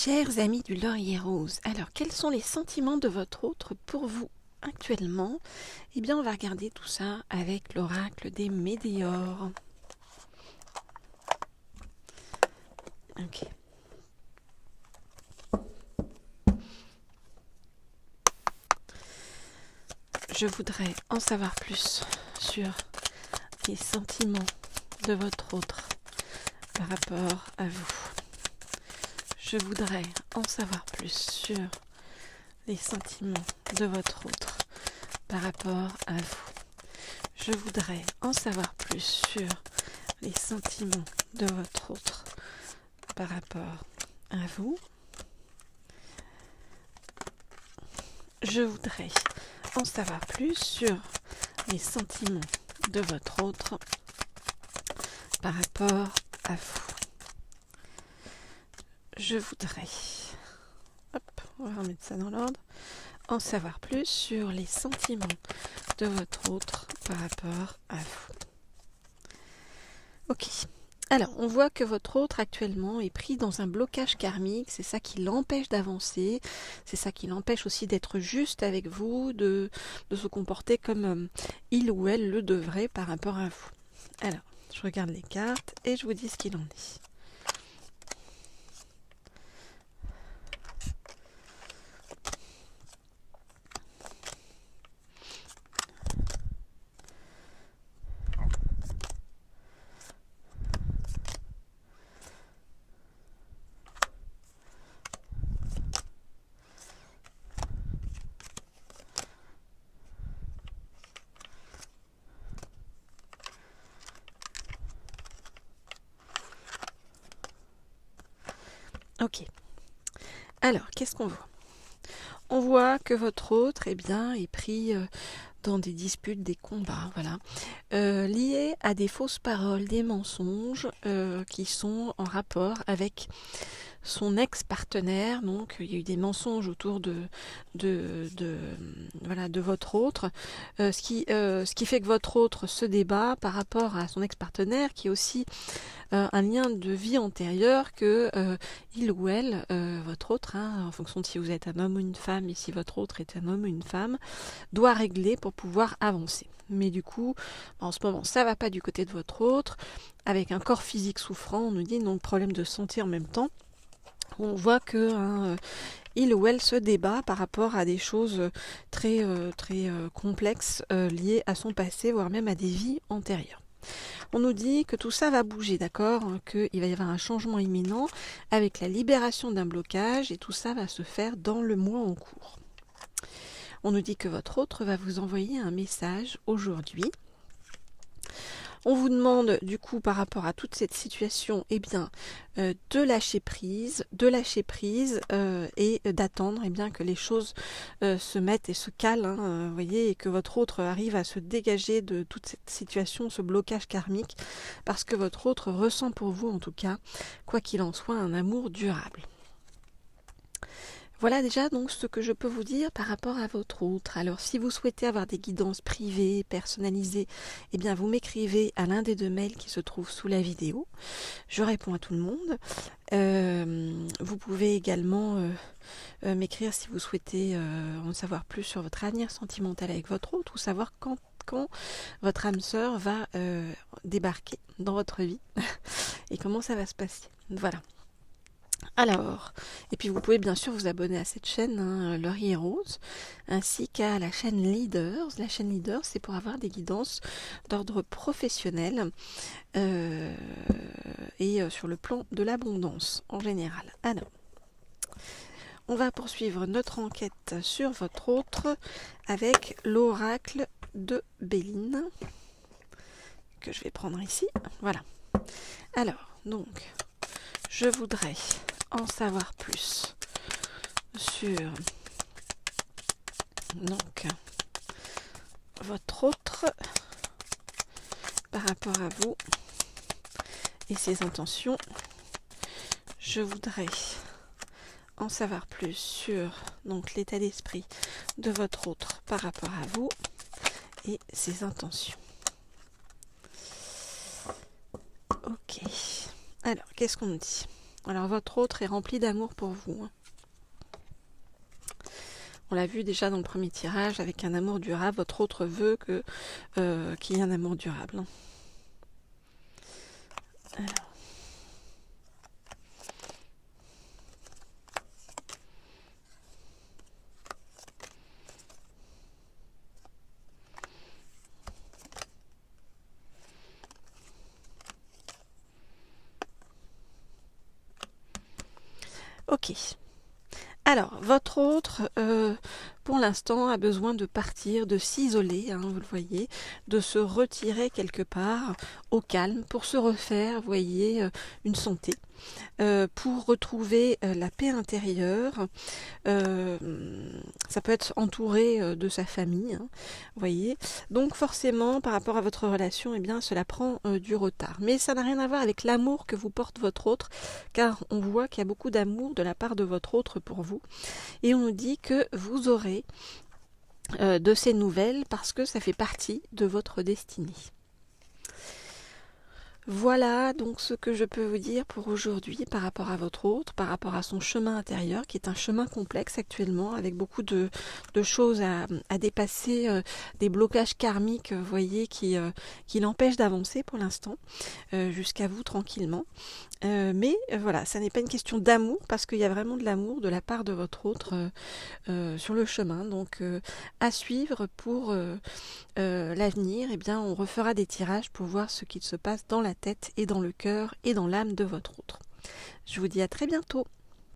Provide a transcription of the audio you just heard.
Chers amis du Laurier Rose, alors quels sont les sentiments de votre autre pour vous actuellement? Eh bien, on va regarder tout ça avec l'oracle des météores. Ok. Je voudrais en savoir plus sur les sentiments de votre autre par rapport à vous. Je voudrais en savoir plus sur les sentiments de votre autre par rapport à vous. Je voudrais en savoir plus sur les sentiments de votre autre par rapport à vous. Je voudrais en savoir plus sur les sentiments de votre autre par rapport à vous. Je voudrais, on va remettre ça dans l'ordre, en savoir plus sur les sentiments de votre autre par rapport à vous. Ok. Alors, on voit que votre autre actuellement est pris dans un blocage karmique, c'est ça qui l'empêche d'avancer, c'est ça qui l'empêche aussi d'être juste avec vous, de se comporter comme il ou elle le devrait par rapport à vous. Alors, je regarde les cartes et je vous dis ce qu'il en est. Ok. Alors, qu'est-ce qu'on voit? On voit que votre autre est pris dans des disputes, des combats, voilà, liés à des fausses paroles, des mensonges qui sont en rapport avec son ex-partenaire. Donc il y a eu des mensonges autour de votre autre, ce qui fait que votre autre se débat par rapport à son ex-partenaire, qui est aussi un lien de vie antérieur que il ou elle, votre autre, en fonction de si vous êtes un homme ou une femme, et si votre autre est un homme ou une femme, doit régler pour pouvoir avancer. Mais du coup, en ce moment, ça va pas du côté de votre autre, avec un corps physique souffrant, on nous dit, donc problème de santé en même temps. On voit que il ou elle se débat par rapport à des choses très complexes liées à son passé, voire même à des vies antérieures. On nous dit que tout ça va bouger, d'accord, qu'il va y avoir un changement imminent avec la libération d'un blocage, et tout ça va se faire dans le mois en cours. On nous dit que votre autre va vous envoyer un message aujourd'hui. On vous demande du coup par rapport à toute cette situation, de lâcher prise, et d'attendre que les choses se mettent et se calent, vous voyez, et que votre autre arrive à se dégager de toute cette situation, ce blocage karmique, parce que votre autre ressent pour vous en tout cas, quoi qu'il en soit, un amour durable. Voilà déjà donc ce que je peux vous dire par rapport à votre autre. Alors si vous souhaitez avoir des guidances privées, personnalisées, vous m'écrivez à l'un des 2 mails qui se trouvent sous la vidéo. Je réponds à tout le monde. Vous pouvez également m'écrire si vous souhaitez en savoir plus sur votre avenir sentimental avec votre autre, ou savoir quand votre âme sœur va débarquer dans votre vie et comment ça va se passer. Voilà. Alors, et puis vous pouvez bien sûr vous abonner à cette chaîne, Laurier Rose, ainsi qu'à la chaîne Leaders. La chaîne Leaders, c'est pour avoir des guidances d'ordre professionnel et sur le plan de l'abondance en général. Alors, on va poursuivre notre enquête sur votre autre avec l'oracle de Béline, que je vais prendre ici. Voilà. Alors, donc, je voudrais en savoir plus sur votre autre par rapport à vous et ses intentions. Je voudrais en savoir plus sur l'état d'esprit de votre autre par rapport à vous et ses intentions. Ok. Alors, qu'est-ce qu'on nous dit? Alors votre autre est rempli d'amour pour vous, hein. On l'a vu déjà dans le premier tirage avec un amour durable. Votre autre veut qu'il y ait un amour durable, hein. Alors. Ok. Alors, votre autre, pour l'instant, a besoin de partir, de s'isoler, hein, vous le voyez, de se retirer quelque part au calme pour se refaire, vous voyez, une santé, pour retrouver la paix intérieure. Ça peut être entouré de sa famille, hein, vous voyez. Donc forcément, par rapport à votre relation, eh bien, cela prend du retard. Mais ça n'a rien à voir avec l'amour que vous porte votre autre, car on voit qu'il y a beaucoup d'amour de la part de votre autre pour vous. Et on nous dit que vous aurez de ces nouvelles parce que ça fait partie de votre destinée. Voilà donc ce que je peux vous dire pour aujourd'hui par rapport à votre autre, par rapport à son chemin intérieur, qui est un chemin complexe actuellement, avec beaucoup de choses à dépasser, des blocages karmiques, vous voyez, qui l'empêchent d'avancer pour l'instant, jusqu'à vous tranquillement. Mais voilà, ça n'est pas une question d'amour, parce qu'il y a vraiment de l'amour de la part de votre autre sur le chemin. Donc à suivre pour l'avenir, eh bien, on refera des tirages pour voir ce qu'il se passe dans la tête et dans le cœur et dans l'âme de votre autre. Je vous dis à très bientôt.